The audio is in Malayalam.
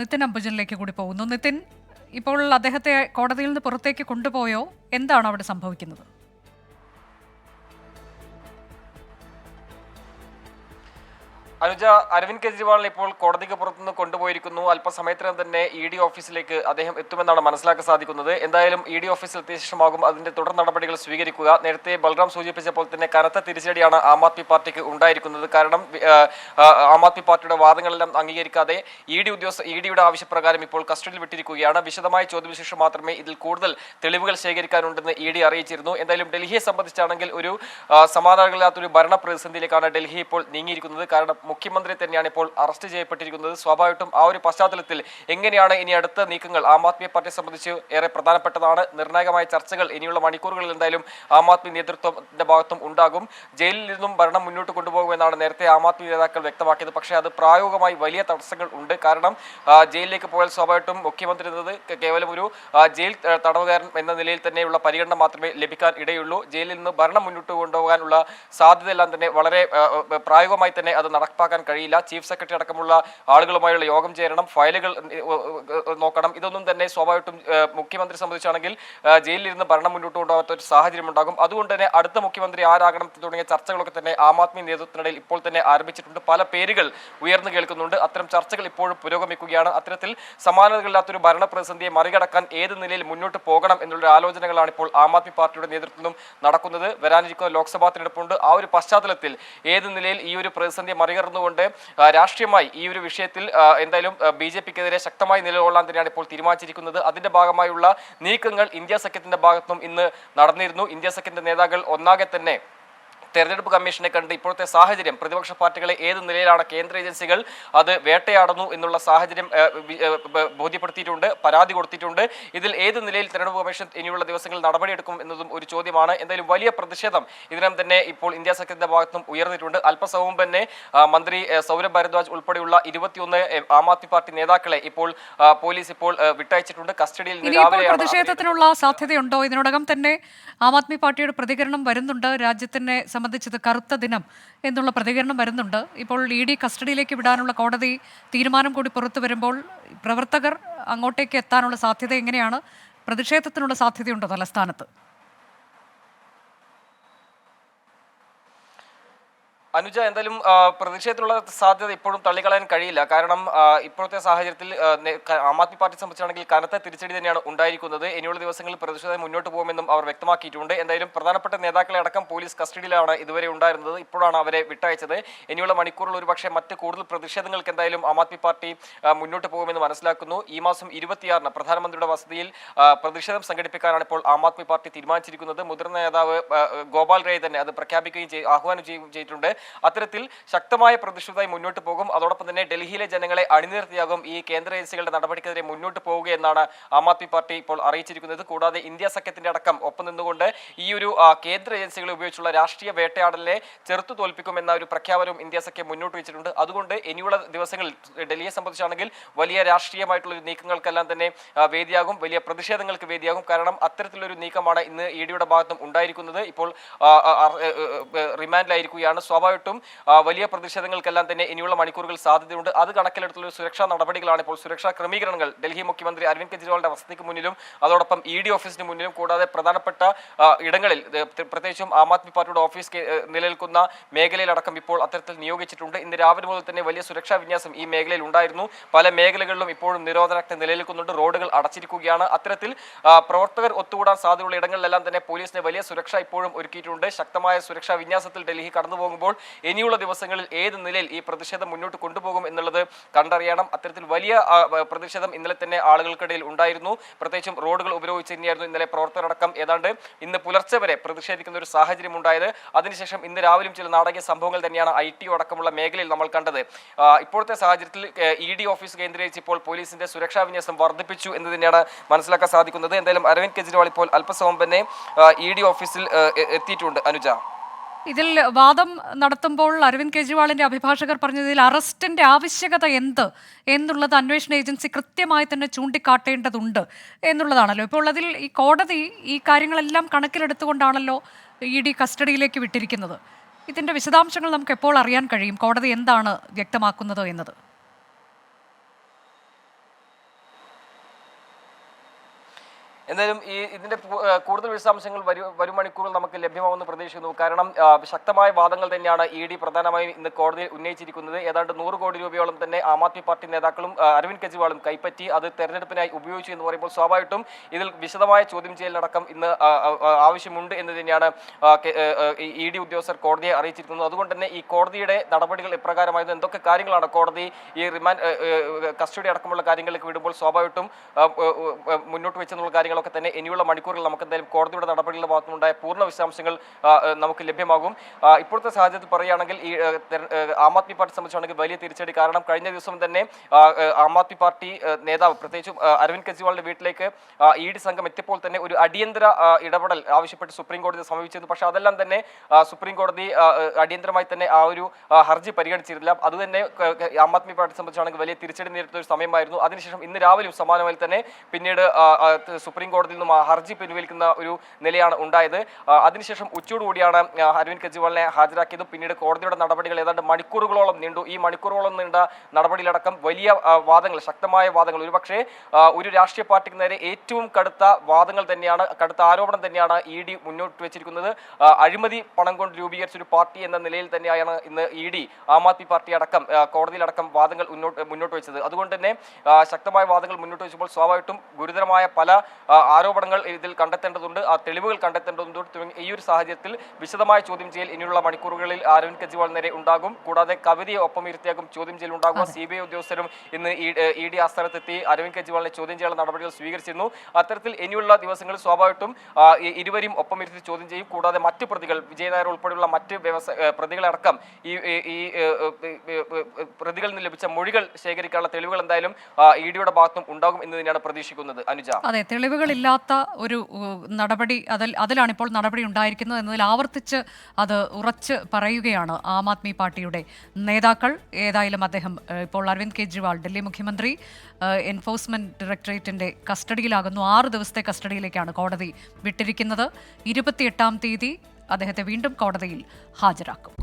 നിതിൻ അംബുജനിലേക്ക് കൂടി പോകുന്നു. നിതിൻ, ഇപ്പോൾ അദ്ദേഹത്തെ കോടതിയിൽ നിന്ന് പുറത്തേക്ക് കൊണ്ടുപോയോ? എന്താണ് അവിടെ സംഭവിക്കുന്നത്? അനുജ, അരവിന്ദ് കെജ്രിവാളിനെ ഇപ്പോൾ കോടതിക്ക് പുറത്തുനിന്ന് കൊണ്ടുപോയിരിക്കുന്നു. അല്പസമയത്തിനും തന്നെ ED ഓഫീസിലേക്ക് അദ്ദേഹം എത്തുമെന്നാണ് മനസ്സിലാക്കാൻ സാധിക്കുന്നത്. എന്തായാലും ED ഓഫീസിൽ എത്തിയ ശേഷമാകും അതിന്റെ തുടർ നടപടികൾ സ്വീകരിക്കുക. നേരത്തെ ബൽറാം സൂചിപ്പിച്ചപ്പോൾ തന്നെ കനത്ത തിരിച്ചടിയാണ് ആം ആദ്മി പാർട്ടിക്ക് ഉണ്ടായിരിക്കുന്നത്. കാരണം ആം ആദ്മി പാർട്ടിയുടെ വാദങ്ങളെല്ലാം അംഗീകരിക്കാതെ EDയുടെ ആവശ്യപ്രകാരം ഇപ്പോൾ കസ്റ്റഡിയിൽ വിട്ടിരിക്കുകയാണ്. വിശദമായ ചോദ്യവിശേഷം മാത്രമേ ഇതിൽ കൂടുതൽ തെളിവുകൾ ശേഖരിക്കാനുണ്ടെന്ന് ED അറിയിച്ചിരുന്നു. എന്തായാലും ഡൽഹിയെ സംബന്ധിച്ചാണെങ്കിൽ ഒരു സമാധാനമില്ലാത്തൊരു ഭരണ പ്രതിസന്ധിയിലേക്കാണ് ഡൽഹി ഇപ്പോൾ നീങ്ങിയിരിക്കുന്നത്. കാരണം മുഖ്യമന്ത്രി തന്നെയാണ് ഇപ്പോൾ അറസ്റ്റ് ചെയ്യപ്പെട്ടിരിക്കുന്നത്. സ്വാഭാവികമായിട്ടും ആ ഒരു പശ്ചാത്തലത്തിൽ എങ്ങനെയാണ് ഇനി അടുത്ത നീക്കങ്ങൾ ആം ആദ്മി പാർട്ടിയെ സംബന്ധിച്ച് ഏറെ പ്രധാനപ്പെട്ടതാണ്. നിർണായകമായ ചർച്ചകൾ ഇനിയുള്ള മണിക്കൂറുകളിൽ എന്തായാലും ആം ആദ്മി നേതൃത്വത്തിന്റെ ഭാഗത്തും ഉണ്ടാകും. ജയിലിൽ നിന്നും ഭരണം മുന്നോട്ട് കൊണ്ടുപോകുമെന്നാണ് നേരത്തെ ആം ആദ്മി നേതാക്കൾ വ്യക്തമാക്കിയത്. പക്ഷേ അത് പ്രായോഗികമായി വലിയ തടസ്സങ്ങൾ ഉണ്ട്. കാരണം ജയിലിലേക്ക് പോയാൽ സ്വാഭാവികമായിട്ടും മുഖ്യമന്ത്രി എന്നത് കേവലം ഒരു ജയിൽ തടവുകാരൻ എന്ന നിലയിൽ തന്നെയുള്ള പരിഗണന മാത്രമേ ലഭിക്കാൻ ഇടയുള്ളൂ. ജയിലിൽ നിന്ന് ഭരണം മുന്നോട്ട് കൊണ്ടുപോകാനുള്ള സാധ്യതയെല്ലാം തന്നെ വളരെ പ്രായോഗികമായി തന്നെ അത് നടപ്പാക്കാൻ കഴിയില്ല. ചീഫ് സെക്രട്ടറി അടക്കമുള്ള ആളുകളുമായുള്ള യോഗം ചേരണം, ഫയലുകൾ നോക്കണം. ഇതൊന്നും തന്നെ സ്വാഭാവികമായിട്ടും മുഖ്യമന്ത്രി സംബന്ധിച്ചാണെങ്കിൽ ജയിലിലിരുന്ന് ഭരണം മുന്നോട്ട് കൊണ്ടുപോകാത്ത ഒരു സാഹചര്യം ഉണ്ടാകും. അതുകൊണ്ട് തന്നെ അടുത്ത മുഖ്യമന്ത്രി ആരാകണം തുടങ്ങിയ ചർച്ചകളൊക്കെ തന്നെ ആം ആദ്മി നേതൃത്വത്തിനിടയിൽ ഇപ്പോൾ തന്നെ ആരംഭിച്ചിട്ടുണ്ട്. പല പേരുകൾ ഉയർന്നു കേൾക്കുന്നുണ്ട്. അത്തരം ചർച്ചകൾ ഇപ്പോഴും പുരോഗമിക്കുകയാണ്. അത്തരത്തിൽ സമാനതകളില്ലാത്തൊരു ഭരണ പ്രതിസന്ധിയെ മറികടക്കാൻ ഏത് നിലയിൽ മുന്നോട്ട് പോകണം എന്നുള്ള ആലോചനകളാണ് ഇപ്പോൾ ആം ആദ്മി പാർട്ടിയുടെ നേതൃത്വത്തിലും നടക്കുന്നത്. വരാനിരിക്കുന്ന ലോക്സഭാ തിരഞ്ഞെടുപ്പുണ്ട്. ആ ഒരു പശ്ചാത്തലത്തിൽ ഏത് നിലയിൽ ഈ ഒരു പ്രതിസന്ധിയെ മറികടന്നുകൊണ്ട് രാഷ്ട്രീയമായി ഈ ഒരു വിഷയത്തിൽ എന്തായാലും BJPക്കെതിരെ ശക്തമായി നിലകൊള്ളാൻ തന്നെയാണ് ഇപ്പോൾ തീരുമാനിച്ചിരിക്കുന്നത്. അതിന്റെ ഭാഗമായുള്ള നീക്കങ്ങൾ ഇന്ത്യ സഖ്യത്തിന്റെ ഭാഗത്തുനിന്നും ഇന്ന് നടന്നിരുന്നു. ഇന്ത്യ സഖ്യത്തിന്റെ നേതാക്കൾ ഒന്നാകെ തന്നെ തെരഞ്ഞെടുപ്പ് കമ്മീഷനെ കണ്ട് ഇപ്പോഴത്തെ സാഹചര്യം, പ്രതിപക്ഷ പാർട്ടികളെ ഏത് നിലയിലാണ് കേന്ദ്ര ഏജൻസികൾ അത് വേട്ടയാടുന്നു എന്നുള്ള സാഹചര്യം ബോധ്യപ്പെടുത്തിയിട്ടുണ്ട്, പരാതി കൊടുത്തിട്ടുണ്ട്. ഇതിൽ ഏത് നിലയിൽ തെരഞ്ഞെടുപ്പ് കമ്മീഷൻ ഇനിയുള്ള ദിവസങ്ങളിൽ നടപടിയെടുക്കും എന്നതും ഒരു ചോദ്യമാണ്. എന്തായാലും വലിയ പ്രതിഷേധം ഇതിനും തന്നെ ഇപ്പോൾ ഇന്ത്യ സഖ്യത്തിന്റെ ഭാഗത്തും ഉയർന്നിട്ടുണ്ട്. അല്പസമയം തന്നെ മന്ത്രി സൗരഭ് ഭരദ്വാജ് ഉൾപ്പെടെയുള്ള 21 ആം ആദ്മി പാർട്ടി നേതാക്കളെ ഇപ്പോൾ പോലീസ് ഇപ്പോൾ വിട്ടയച്ചിട്ടുണ്ട്. കസ്റ്റഡിയിൽ പ്രതിഷേധത്തിനുള്ള സാധ്യതയുണ്ടോ? ഇതിനോടകം തന്നെ ആം ആദ്മി പാർട്ടിയുടെ പ്രതികരണം വരുന്നുണ്ട്. രാജ്യത്തിനെ സംബന്ധിച്ചത് കറുത്ത ദിനം എന്നുള്ള പ്രതികരണം വരുന്നുണ്ട്. ഇപ്പോൾ ED കസ്റ്റഡിയിലേക്ക് വിടാനുള്ള കോടതി തീരുമാനം കൂടി പുറത്തു വരുമ്പോൾ പ്രവർത്തകർ അങ്ങോട്ടേക്ക് എത്താനുള്ള സാധ്യത എങ്ങനെയാണ്? പ്രതിഷേധത്തിനുള്ള സാധ്യതയുണ്ടോ തലസ്ഥാനത്ത്? അനുജ, എന്തായാലും പ്രതിഷേധത്തിനുള്ള സാധ്യത ഇപ്പോഴും തള്ളിക്കളയാൻ കഴിയില്ല. കാരണം ഇപ്പോഴത്തെ സാഹചര്യത്തിൽ ആം ആദ്മി പാർട്ടി സംബന്ധിച്ചാണെങ്കിൽ കനത്ത തിരിച്ചടി തന്നെയാണ് ഉണ്ടായിരിക്കുന്നത്. ഇനിയുള്ള ദിവസങ്ങളിൽ പ്രതിഷേധം മുന്നോട്ട് പോകുമെന്നും അവർ വ്യക്തമാക്കിയിട്ടുണ്ട്. എന്തായാലും പ്രധാനപ്പെട്ട നേതാക്കളെ അടക്കം പോലീസ് കസ്റ്റഡിയിലാണ് ഇതുവരെ ഉണ്ടായിരുന്നത്. ഇപ്പോഴാണ് അവരെ വിട്ടയച്ചത്. ഇനിയുള്ള മണിക്കൂറുകൾ ഒരുപക്ഷെ മറ്റ് കൂടുതൽ പ്രതിഷേധങ്ങൾക്ക് എന്തായാലും ആം ആദ്മി പാർട്ടി മുന്നോട്ട് പോകുമെന്ന് മനസ്സിലാക്കുന്നു. ഈ മാസം 26-ന് പ്രധാനമന്ത്രിയുടെ വസതിയിൽ പ്രതിഷേധം സംഘടിപ്പിക്കാനാണ് ഇപ്പോൾ ആം ആദ്മി പാർട്ടി തീരുമാനിച്ചിരിക്കുന്നത്. മുതിർന്ന നേതാവ് ഗോപാൽ റേ തന്നെ അത് പ്രഖ്യാപിക്കുകയും ആഹ്വാനം ചെയ്തിട്ടുണ്ട്. അത്തരത്തിൽ ശക്തമായ പ്രതിഷേധമായി മുന്നോട്ട് പോകും. അതോടൊപ്പം തന്നെ ഡൽഹിയിലെ ജനങ്ങളെ അണിനിർത്തിയാകും ഈ കേന്ദ്ര ഏജൻസികളുടെ നടപടിക്കെതിരെ മുന്നോട്ട് പോവുകയെന്നാണ് ആം ആദ്മി പാർട്ടി ഇപ്പോൾ അറിയിച്ചിരിക്കുന്നത്. കൂടാതെ ഇന്ത്യ സഖ്യത്തിന്റെ അടക്കം ഒപ്പം നിന്നുകൊണ്ട് ഈ ഒരു കേന്ദ്ര ഏജൻസികളെ ഉപയോഗിച്ചുള്ള രാഷ്ട്രീയ വേട്ടയാടലിനെ ചെറുത്തു തോൽപ്പിക്കുമെന്ന ഒരു പ്രഖ്യാപനവും ഇന്ത്യ സഖ്യം മുന്നോട്ട് വെച്ചിട്ടുണ്ട്. അതുകൊണ്ട് ഇനിയുള്ള ദിവസങ്ങളിൽ ഡൽഹിയെ സംബന്ധിച്ചാണെങ്കിൽ വലിയ രാഷ്ട്രീയമായിട്ടുള്ള ഒരു നീക്കങ്ങൾക്കെല്ലാം തന്നെ വേദിയാകും, വലിയ പ്രതിഷേധങ്ങൾക്ക് വേദിയാകും. കാരണം അത്തരത്തിലൊരു നീക്കമാണ് ഇന്ന് EDയുടെ ഭാഗത്തും ഉണ്ടായിരിക്കുന്നത്. ഇപ്പോൾ റിമാൻഡിലായിരിക്കുകയാണ്. സ്വാഭാവികമായിട്ടും വലിയ പ്രതിഷേധങ്ങൾക്കെല്ലാം തന്നെ ഇനിയുള്ള മണിക്കൂറുകൾ സാധ്യതയുണ്ട്. അത് കണക്കിലെടുത്തുള്ള സുരക്ഷാ നടപടികളാണ് ഇപ്പോൾ, സുരക്ഷാ ക്രമീകരണങ്ങൾ ഡൽഹി മുഖ്യമന്ത്രി അരവിന്ദ് കെജ്രിവാളിന്റെ വസതിക്ക് മുന്നിലും അതോടൊപ്പം ED ഓഫീസിന് മുന്നിലും കൂടാതെ പ്രധാനപ്പെട്ട ഇടങ്ങളിൽ പ്രത്യേകിച്ചും ആം ആദ്മി പാർട്ടിയുടെ ഓഫീസ് നിലനിൽക്കുന്ന മേഖലയിലടക്കം ഇപ്പോൾ അത്തരത്തിൽ നിയോഗിച്ചിട്ടുണ്ട്. ഇന്ന് രാവിലെ മുതൽ തന്നെ വലിയ സുരക്ഷാ വിന്യാസം ഈ മേഖലയിൽ ഉണ്ടായിരുന്നു. പല മേഖലകളിലും ഇപ്പോഴും നിരോധനാജ്ഞ നിലനിൽക്കുന്നുണ്ട്. റോഡുകൾ അടച്ചിരിക്കുകയാണ്. അത്തരത്തിൽ പ്രവർത്തകർ ഒത്തുകൂടാൻ സാധ്യതയുള്ള ഇടങ്ങളിലെല്ലാം തന്നെ പോലീസിന് വലിയ സുരക്ഷ ഇപ്പോഴും ഒരുക്കിയിട്ടുണ്ട്. ശക്തമായ സുരക്ഷാ വിന്യാസത്തിൽ ഡൽഹി കടന്നു പോകുമ്പോൾ ഇനിയുള്ള ദിവസങ്ങളിൽ ഏത് നിലയിൽ ഈ പ്രതിഷേധം മുന്നോട്ട് കൊണ്ടുപോകും എന്നുള്ളത് കണ്ടറിയണം. അത്തരത്തിൽ വലിയ പ്രതിഷേധം ഇന്നലെ തന്നെ ആളുകൾക്കിടയിൽ ഉണ്ടായിരുന്നു. പ്രത്യേകിച്ചും റോഡുകൾ ഉപരോധിച്ച് തന്നെയായിരുന്നു ഇന്നലെ പ്രവർത്തകരടക്കം ഏതാണ്ട് ഇന്ന് പുലർച്ചെ വരെ പ്രതിഷേധിക്കുന്ന ഒരു സാഹചര്യം ഉണ്ടായത്. അതിനുശേഷം ഇന്ന് രാവിലെയും ചില നാടകീയ സംഭവങ്ങൾ തന്നെയാണ് ITO അടക്കമുള്ള മേഖലയിൽ നമ്മൾ കണ്ടത്. ഇപ്പോഴത്തെ സാഹചര്യത്തിൽ ED ഓഫീസ് കേന്ദ്രീകരിച്ച് ഇപ്പോൾ പോലീസിന്റെ സുരക്ഷാ വിന്യാസം വർദ്ധിപ്പിച്ചു എന്ന് തന്നെയാണ് മനസ്സിലാക്കാൻ സാധിക്കുന്നത്. എന്തായാലും അരവിന്ദ് കെജ്രിവാൾ ഇപ്പോൾ അല്പസമയം തന്നെ ED ഓഫീസിൽ എത്തിയിട്ടുണ്ട്. അനുജ, ഇതിൽ വാദം നടത്തുമ്പോൾ അരവിന്ദ് കെജ്രിവാളിന്റെ അഭിഭാഷകർ പറഞ്ഞതിൽ അറസ്റ്റിന്റെ ആവശ്യകത എന്ത് എന്നുള്ളത് അന്വേഷണ ഏജൻസി കൃത്യമായി തന്നെ ചൂണ്ടിക്കാട്ടേണ്ടതുണ്ട് എന്നുള്ളതാണല്ലോ. ഇപ്പോൾ അതിൽ ഈ കോടതി ഈ കാര്യങ്ങളെല്ലാം കണക്കിലെടുത്തുകൊണ്ടാണല്ലോ ED കസ്റ്റഡിയിലേക്ക് വിട്ടിരിക്കുന്നത്. ഇതിന്റെ വിശദാംശങ്ങൾ നമുക്ക് എപ്പോൾ അറിയാൻ കഴിയും? കോടതി എന്താണ് വ്യക്തമാക്കുന്നത് എന്നത്? എന്തായാലും ഇതിന്റെ കൂടുതൽ വിശദാംശങ്ങൾ വരും മണിക്കൂറിൽ നമുക്ക് ലഭ്യമാവുമെന്ന് പ്രതീക്ഷിക്കുന്നു. കാരണം ശക്തമായ വാദങ്ങൾ തന്നെയാണ് ED പ്രധാനമായും ഇന്ന് കോടതിയിൽ ഉന്നയിച്ചിരിക്കുന്നത്. ഏതാണ്ട് 100 കോടി രൂപയോളം തന്നെ ആം ആദ്മി പാർട്ടി നേതാക്കളും അരവിന്ദ് കെജ്രിവാളും കൈപ്പറ്റി അത് തെരഞ്ഞെടുപ്പിനായി ഉപയോഗിച്ചു എന്ന് പറയുമ്പോൾ സ്വാഭാവികമായിട്ടും ഇതിൽ വിശദമായ ചോദ്യം ചെയ്യലടക്കം ഇന്ന് ആവശ്യമുണ്ട് എന്ന് തന്നെയാണ് ED ഉദ്യോഗസ്ഥർ കോടതിയെ അറിയിച്ചിരിക്കുന്നത്. അതുകൊണ്ട് തന്നെ ഈ കോടതിയുടെ നടപടികൾ എപ്രകാരമായിരുന്നു, എന്തൊക്കെ കാര്യങ്ങളാണ് കോടതി ഈ റിമാൻഡ് കസ്റ്റഡി അടക്കമുള്ള കാര്യങ്ങളിലേക്ക് വിടുമ്പോൾ സ്വാഭാവികമായിട്ടും മുന്നോട്ട് വെച്ചെന്നുള്ള കാര്യങ്ങളൊക്കെ തന്നെ ഇനിയുള്ള മണിക്കൂറിൽ നമുക്ക് എന്തായാലും കോടതിയുടെ നടപടികളുടെ ഭാഗത്തുനിന്നുണ്ടായ പൂർണ്ണ വിശദാംശങ്ങൾ നമുക്ക് ലഭ്യമാകും. ഇപ്പോഴത്തെ സാഹചര്യത്തിൽ പറയുകയാണെങ്കിൽ ഈ ആം ആദ്മി പാർട്ടി സംബന്ധിച്ചാണെങ്കിൽ വലിയ തിരിച്ചടി. കാരണം കഴിഞ്ഞ ദിവസം തന്നെ ആം ആദ്മി പാർട്ടി നേതാവ് പ്രത്യേകിച്ചും അരവിന്ദ് കെജ്രിവാളിന്റെ വീട്ടിലേക്ക് ED സംഘം എത്തിയപ്പോൾ തന്നെ ഒരു അടിയന്തര ഇടപെടൽ ആവശ്യപ്പെട്ട് സുപ്രീം കോടതി സമീപിച്ചിരുന്നു. പക്ഷേ അതെല്ലാം തന്നെ സുപ്രീം കോടതി അടിയന്തരമായി തന്നെ ആ ഒരു ഹർജി പരിഗണിച്ചിരുന്നില്ല. അതുതന്നെ ആം ആദ്മി പാർട്ടി സംബന്ധിച്ചാണെങ്കിൽ വലിയ തിരിച്ചടി നേരിട്ട ഒരു സമയമായിരുന്നു. അതിനുശേഷം ഇന്ന് രാവിലെയും സമാനമായി തന്നെ പിന്നീട് സുപ്രീം കോടതിയിൽ നിന്നും ആ ഹർജി പിൻവലിക്കുന്ന ഒരു നിലയാണ് ഉണ്ടായത്. അതിനുശേഷം ഉച്ചയോടുകൂടിയാണ് അരവിന്ദ് കെജ്രിവാളിനെ ഹാജരാക്കിയതും പിന്നീട് കോടതിയുടെ നടപടികൾ ഏതാണ്ട് മണിക്കൂറുകളോളം നീണ്ടു. ഈ മണിക്കൂറുകളോളം നീണ്ട നടപടിയിലടക്കം വലിയ വാദങ്ങൾ, ശക്തമായ വാദങ്ങൾ, ഒരുപക്ഷെ ഒരു രാഷ്ട്രീയ പാർട്ടിക്ക് നേരെ ഏറ്റവും കടുത്ത വാദങ്ങൾ തന്നെയാണ്, കടുത്ത ആരോപണം തന്നെയാണ് ED മുന്നോട്ട് വെച്ചിരിക്കുന്നത്. അഴിമതി പണം കൊണ്ട് രൂപീകരിച്ച ഒരു പാർട്ടി എന്ന നിലയിൽ തന്നെയാണ് ഇന്ന് ED ആം ആദ്മി പാർട്ടി അടക്കം കോടതിയിലടക്കം വാദങ്ങൾ മുന്നോട്ട് വെച്ചത്. അതുകൊണ്ട് തന്നെ ശക്തമായ വാദങ്ങൾ മുന്നോട്ട് വെച്ചപ്പോൾ സ്വാഭാവികമായിട്ടും ഗുരുതരമായ പല ആരോപണങ്ങൾ ഇതിൽ കണ്ടെത്തേണ്ടതുണ്ട്, ആ തെളിവുകൾ കണ്ടെത്തേണ്ടതുണ്ട്. ഈ ഒരു സാഹചര്യത്തിൽ വിശദമായ ചോദ്യം ചെയ്യൽ ഇനിയുള്ള മണിക്കൂറുകളിൽ അരവിന്ദ് കെജ്രിവാൾ നേരെ ഉണ്ടാകും. കൂടാതെ കവിതയെ ഒപ്പം ഇരുത്തിയാകും ചോദ്യം ചെയ്യൽ ഉണ്ടാകുക. CBI ഉദ്യോഗസ്ഥരും ഇന്ന് ED ആസ്ഥാനത്തെത്തി അരവിന്ദ് കെജ്രിവാളിനെ ചോദ്യം ചെയ്യാനുള്ള നടപടികൾ സ്വീകരിച്ചിരുന്നു. അത്തരത്തിൽ ഇനിയുള്ള ദിവസങ്ങളിൽ സ്വാഭാവികമായിട്ടും ഇരുവരും ഒപ്പം ഇരുത്തി ചോദ്യം ചെയ്യും. കൂടാതെ മറ്റു പ്രതികൾ, വിജയ് നായർ ഉൾപ്പെടെയുള്ള മറ്റ് പ്രതികളടക്കം ഈ പ്രതികളിൽ നിന്ന് ലഭിച്ച മൊഴികൾ ശേഖരിക്കാനുള്ള തെളിവുകൾ എന്തായാലും EDയുടെ ഭാഗത്തും ഉണ്ടാകും എന്ന് തന്നെയാണ് പ്രതീക്ഷിക്കുന്നത്. അനുജ, അതെ, തെളിവുകളില്ലാത്ത ഒരു നടപടി അതിലാണ് ഇപ്പോൾ നടപടി ഉണ്ടായിരിക്കുന്നത് എന്നതിൽ ആവർത്തിച്ച് അത് ഉറച്ച് പറയുകയാണ് ആം ആദ്മി പാർട്ടിയുടെ നേതാക്കൾ. ഏതായാലും അദ്ദേഹം ഇപ്പോൾ അരവിന്ദ് കെജ്രിവാൾ ഡൽഹി മുഖ്യമന്ത്രി എൻഫോഴ്സ്മെന്റ് ഡയറക്ടറേറ്റിന്റെ കസ്റ്റഡിയിലാകുന്നു. 6 ദിവസത്തെ കസ്റ്റഡിയിലേക്കാണ് കോടതി വിട്ടിരിക്കുന്നത്. 28-ാം തീയതി അദ്ദേഹത്തെ വീണ്ടും കോടതിയിൽ ഹാജരാക്കും.